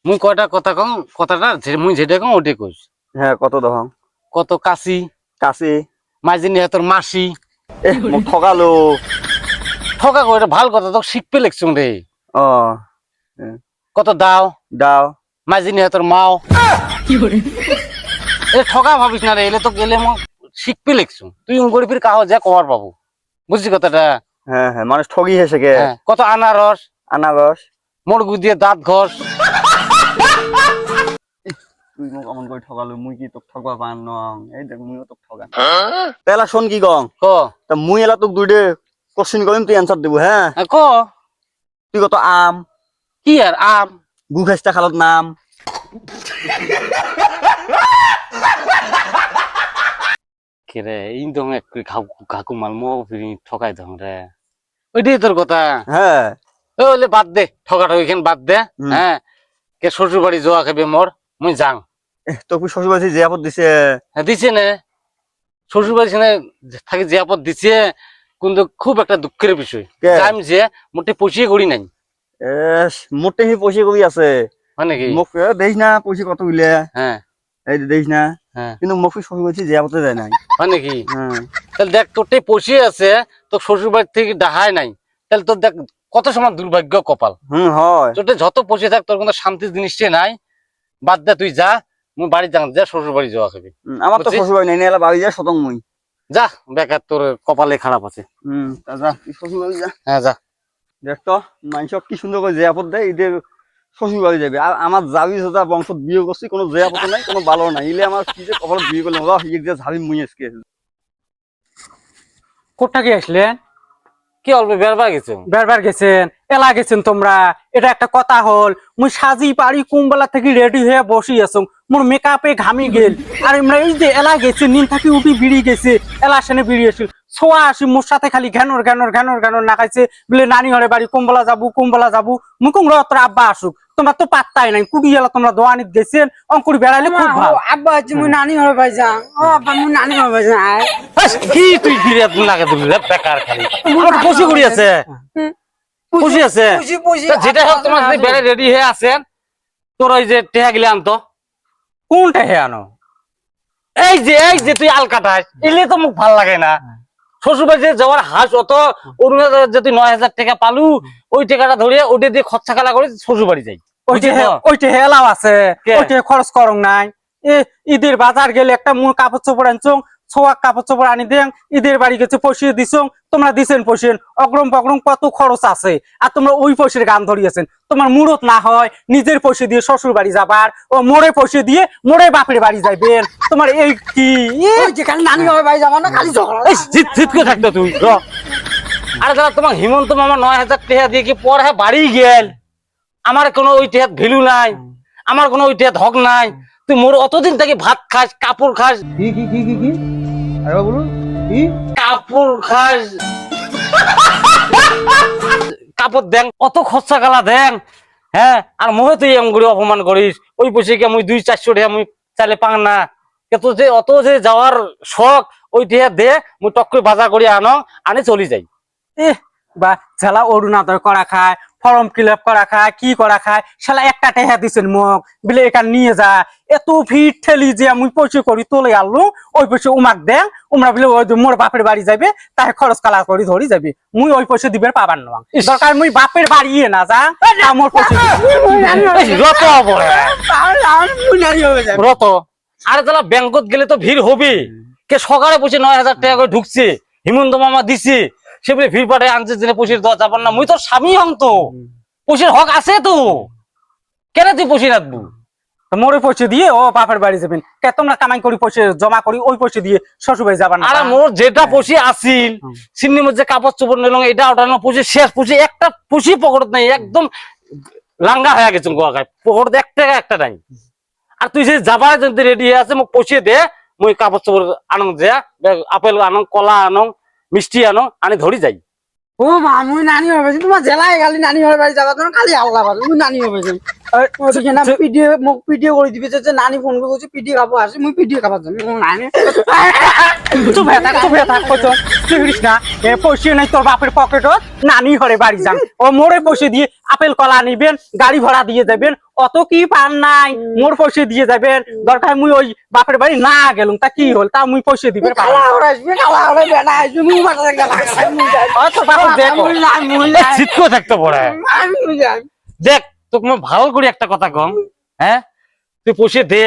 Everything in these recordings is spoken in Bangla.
মুই কয়টা কথা কম, কথাটা মুই যেটা কম ওটাই কইস। হ্যাঁ কত দহং কত কাশি কাছে মাইজিনি হাতর মাসি। মোক ঠকালো। ঠকা কই, এটা ভাল কথা, তো শিখবে লেখছুন রে। অ কত দাও দাও মাইজিনি হাতর মাও। এ ঠকা ভাবিস না রে, এলে তো গেলে মো শিখবে লেখছুন। তুই গরিবের কাহ যা কবার পাবো, বুঝছি কথাটা? হ্যাঁ হ্যাঁ মানুষ ঠগি হেসে গে। হ্যাঁ, কত আনারস আনারস মুরগু দিয়ে দাঁত ঘষ। তুই মোক অমন করে ঠকালো, মুই কি তোক ঠকবা পান নং? এই দেখ মুইও তোক ঠগান। তেলা শোন কি গং, ক তা মুই এলা তোক দুইটে কোশ্চেন কৰিম, তুই অ্যানসার দিব। হ্যাঁ ক তুই কত আম কি আর আম? গু খাইস্তা খালত নাম। কেরে ইন তো একটু কাকু মাল মো ফিরি ঠকাই দম রে। ওইটাই তোর কথা। হ্যাঁ ওলে বাদ দে, ঠকা ঠকি খান বাদ দে। হ্যাঁ, কে শ্বশুর বাড়ি জোয়া খাবে মোর, মুই যাং। তোক শ্বশুর বাড়ি যে আপদ দিছে। হ্যাঁ দিছে নে, শ্বশুর বাড়ি সেনে থাকি যে আপদ দিছে, কিন্তু খুব একটা দুঃখের বিষয়। কে? আমি যে মোটে পচিয়ে করি নাই। মোটে হি পয়সা কবি আছে হয় নাকি? মোক দেখিস না পয়সা কত হইলে। হ্যাঁ এই যে দেখিস না, হ্যাঁ, কিন্তু মোক শ্বশুর বাড়ি যে আপদে যায় নাই। হয় নাকি? হ্যাঁ তাহলে দেখ, তোরটে পচিয়ে আছে, তো শ্বশুর বাড়ি থেকে ডাহাই নাই, তাহলে তোর দেখ কত সময় দুর্ভাগ্য কপাল। হয়। তোরটে যত পচিয়ে থাক, তোর কোনো শান্তির জিনিসটাই নাই। বাদ দে, তুই যা, মুই বাড়ি যাং, যা শ্বশুর বাড়ি যাওয়া খাবি। আমার তো বুঝছিস? শ্বশুর বাড়ি নাই, এলা বাড়ি যায় শতং মুই। যা, বেকার তোর কপালে খারাপ আছে। তা যা তুই শ্বশুর বাড়ি যা। হ্যাঁ যা। দেখ তো মানুষ কি সুন্দর করে যে আপদ দেয়, এদের শ্বশুর বাড়ি যাবে। আর আমার জাবি সোজা বংশত বিয়ে করছি, কোনো যে আপদ নাই, কোনো ভালো নাই। ইলে আমার কি যে কপালত বিয়ে করলাম, ইয়ে যে ঝাবি মুই আজকে। কোথা কি আসলেন? কি অল্প বেরবার গেছো? বেরবার গেছেন, এলা গেছেন তোমরা? এটা একটা কথা হল? মুই সাজি পারি কুম্বলা থেকে রেডি হয়ে বসি আছো, মোর মেকআপে ঘামি গেল। আর আমরা এই যে এলা গেছে, নিন থাকি উঠি বিড়ি গেছে, এলা সেনে বিড়ি আসিল। ছোয়া আসি মোর সাথে খালি ঘ্যানর ঘ্যানর ঘ্যানর ঘ্যানর না খাইছে, বলে নানি হরে বাড়ি কুম্বলা যাবো কুম্বলা যাবো। মুকুম তোর আব্বা আসুক, তোমরা তো পাত্তাই নাই। কুড়ি এলা তোমরা দোয়ানিত গেছেন, অঙ্কুরি বেড়াইলে খুব ভালো। আব্বা হচ্ছে মুই নানি ঘরে পাই যাং। ও আব্বা মুই নানি ঘরে পাই যাং। কি তুই ফিরে লাগে দিবি রে, বেকার খালি। আমার তো পচি করি আছে, পচি আছে। তা যেটা হোক, তোমার যদি বেড়ে রেডি হয়ে আছেন, তোর ওই যে টেহা গিলে আনতো। কোনটা হে আনো? এই যে তুই আলকাটাস, এলে তো মুখ ভাল লাগে না। শ্বশুর বাড়ি যে যাওয়ার হাস অত, অরুণাচল যে তুই 9,000 টাকা পালু, ওই টাকাটা ধরিয়ে ওটা দিয়ে খরচা খেলা করে শ্বশুর বাড়ি যাই। ওইটা হেলাও আছে, কে? ওইটা খরচ করং নাই। ঈদের বাজার গেলে একটা মুখ কাপড় চোপড় আনছং, ছোয়া কাপড় চোপড় আনি দেন। ঈদের বাড়ি গেছে পয়সা দিছং, তোমরা দিছেন পয়সা, অগ্রম পগ্রম কত খরচ আছে। আর তোমরা ওই পয়সার গান ধরিয়েছেন। তোমার মুরত না হয় নিজের পয়সা দিয়ে শ্বশুর বাড়ি যাবার, ও মোড়ে পয়সা দিয়ে মোড়ে বাপের বাড়ি যাইবেন। তোমার এই কি যেখানে নানি ঘরে পাই যাবা না, খালি ঝগড়া। জিত করে থাকতো তুই র। আরে দাদা, তোমার হিমন্ত মামা 9,000 টাকা দিয়ে কি পর হ্যাঁ বাড়ি গেল, আমার কোনো ওই টাকার ভ্যালু নাই, আমার কোনো ওই টাকার হক নাই। তুই মোর অতদিন থেকে ভাত খাস, কাপড় খাস, কি কি কি কি কি আরে বলুন কি কাপড় খাস, কাপড় দেন, অত খরচা গালা দেন। হ্যাঁ, আর মোহে তুই এম করে অপমান করিস। ওই পয়সা কি আমি 200-400 টাকা আমি চাইলে পাং না? তো যে অত যে যাওয়ার শখ, ওই টাকা দে, মুই টক করে বাজার করে আনে চলি যাই। বা ঝালা অরুণাদয় করা খায়, ফর্ম ফিল আপ করা খায়, কি করা খায়, শালা একটা টেহা দিছেন মুখ বলে এখান নিয়ে যা। এত ভিড় ঠেলি যে আমি পয়সা করি তোলে আনলু, ওই পয়সা উমাক দেন, উমরা বলে ওই মোর বাপের বাড়ি যাবে, তাই খরচ কালা করি ধরি যাবে। মুই ওই পয়সা দিবের পাবার নয়, দরকার মুই বাপের বাড়ি না যা, আমার পয়সা রত বলে মুই নানি ঘরে যাই। রত। আরে তাহলে ব্যাংকত গেলে তো ভিড় হবে। কে সকালে পয়সা 9,000 টাকা করে ঢুকছে, হিমন্ত মামা দিছে, সে বলে ভিড় পাঠায় আনছে জেনে পয়সার দেওয়া যাবার না। মুই তো স্বামী হং, তো পয়সার হক আছে তো, কেন তুই পয়সা রাখবো? মোরে পয়সা দিয়ে ও বাপের বাড়ি যাবেন। কে তোমরা কামাই করি পয়সা জমা করি, ওই পয়সা দিয়ে শ্বশুর বাড়ি যাবার না? আরে মোর যেটা পয়সা আসিল, সিন্নির মধ্যে কাপড় চোপড় নিলাম, এটা ওঠানো পয়সা শেষ, পয়সা একটা পয়সা পকেট নাই, একদম লাঙ্গা হয়ে গেছে গোয়া খায়, পকেট 1 টাকা একটা নাই। আর তুই যে যাবার যদি রেডি হয়ে আছে, মোক পয়সা দে, মুই কাপড় চোপড় আনং, যে আপেল আনং, কলা আনং, মিষ্টি আনং, আনি ধরি যাই। ও মা মুই নানি ঘরে পাইছি। তোমার জেলায় খালি নানি ঘরে বাড়ি যাবা, তোমার খালি আল্লাহ বাড়ি। মুই নানি ঘরে পাইছি। ওদিকে না পিডিএ মোক পিডিএ করে দিবে যে নানি ফোন করে কইছে পিডিএ খাবো আসি মুই পিডিএ খাবার যাবি নানি চুপ হয়ে থাক কইছো তুই করিস না পয়সা নাই তোর বাপের পকেটত নানি ঘরে বাড়ি যান ও মোরে পয়সা দিয়ে আপেল কলা নিবেন গাড়ি ভাড়া দিয়ে যাবেন অত কি পান নাই মোর পয়সা দিয়ে যাবেন দরকার মুই ওই বাপের বাড়ি না গেলুম তা কি হল তা মুই পয়সা দিবেন খালা ওরা আসবে খালা ওরা বেটা আসবে মুই মাথা গেলা মুই যাই তোর বাপের দেখ মুই যাই মুই এই যাই জিতকো থাকতে পড়ে মুই যাই দেখ তোকে মই ভালো করে একটা কথা কম হ্যাঁ তুই পয়সা দে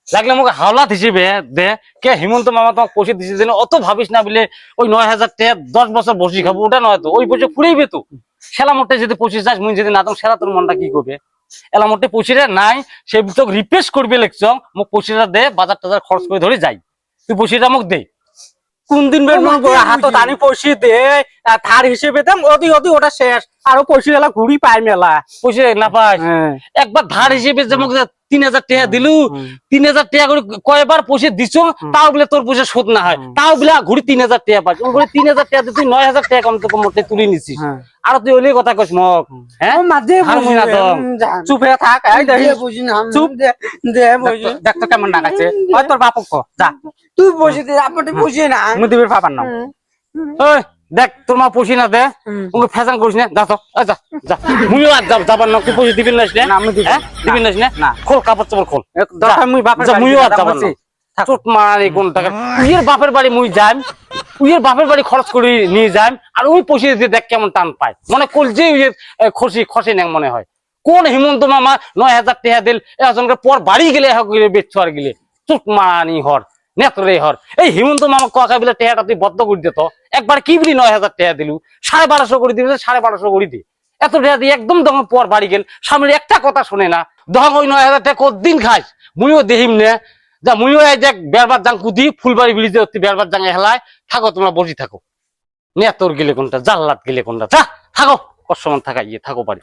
লাগলে মোক হাওলাত হিসেবে দে কে হিমন্ত মামা তোমাকে পয়সা দিছে যেন অত ভাবিস না বলে ওই 9,000 টাকা 10 বছর বসি খাবো ওটা নয় তো ওই পয়সা ফুরাইবে তো খেলা মোটে যদি পয়সা চাস মুই যদি না তো সেরা তোর মনটা কি করবে এলা মোটে পয়সাটা নাই সে তোকে রিপ্লেস করবে লেখছ মোক পয়সাটা দে বাজার টাজার খরচ করে ধরে যাই তুই পয়সাটা মোক দে কোন দিন বের হাতত আনি পয়সা দে ধার হিসেবে দাম অদি ওটা শেষ আরো পয়সা গেলা ঘুরি পাই মেলা পয়সা না পাস একবার ধার হিসেবে যে মোক 3,000 টাকা দিলু 3,000 টাকা করে কয়বার পয়সা দিছো তাও বলে তোর পয়সা শোধ না হয় তাও বলে ঘুরি 3,000 টাকা পাস ওই ঘুরি 3,000 টাকা তুই 9,000 টাকা কম তো কম মোটে তুলে নিছিস আর তুই ওই কথা কইস মক হ্যাঁ ও মাঝে হারবি না তো। চুপ হয়ে থাক এই দেখি বুঝি না চুপ। দে দে বুঝি দেখ তো কেমন ডাকাচ্ছে ওই তোর বাপক কো যা তুই বসে দে আপনি বসে না মুই দিবের পাবার নাও ওই দেখ তোর মা পয়সা না দে ওকে ফেসান করিস না যা তো যা যা মুইও আর যাবার না তুই পয়সা দিবেন নাস না, আমি দিব হ্যাঁ দিবেন নাস না। না খোল কাপড় চোপড় খোল দরকার মুই বাপের যা, বাড়ি মুইও আর যাবো, যাবার না। বলছি। থাক। চোট মারি কোন টাকা উইয়ের বাপের বাড়ি মুই যাই উইয়ের বাপের বাড়ি খরচ করে নিয়ে যাই আর ওই পয়সা দিয়ে দেখ কেমন টান পায় মনে কল যে উইয়ের খসে নেন মনে হয় কোন হিমন্ত মামা 9,000 টাকা দিল একজনকে পর বাড়ি গেলে বেচছো আর গেলে চোট মানি হর নেত্রে হর এই হিমন্ত মামা কাকা বলে টাকাটা তুই বদ্ধ করে দিত একবার কি বলি 9,000 টাকা দিলু 1250 করে দিবি 1250 করে দি এত টাকা দিয়ে একদম দম পর বাড়ি গেল সামনে একটা কথা শুনে না দং ওই 9,000 টাকা কতদিন খাইস মুইও দেহিম নে যা মুইও এই দেখ বেরবার জাং কুদি ফুলবাড়ি ব্রিজে অতি বেরবার জাং হেলায় থাকো তোমরা বসি থাকো নে তোর গেলে কোনটা জাল্লাত গেলে কোনটা যা থাকো কষ্ট থাকা ইয়ে থাকো বাড়ি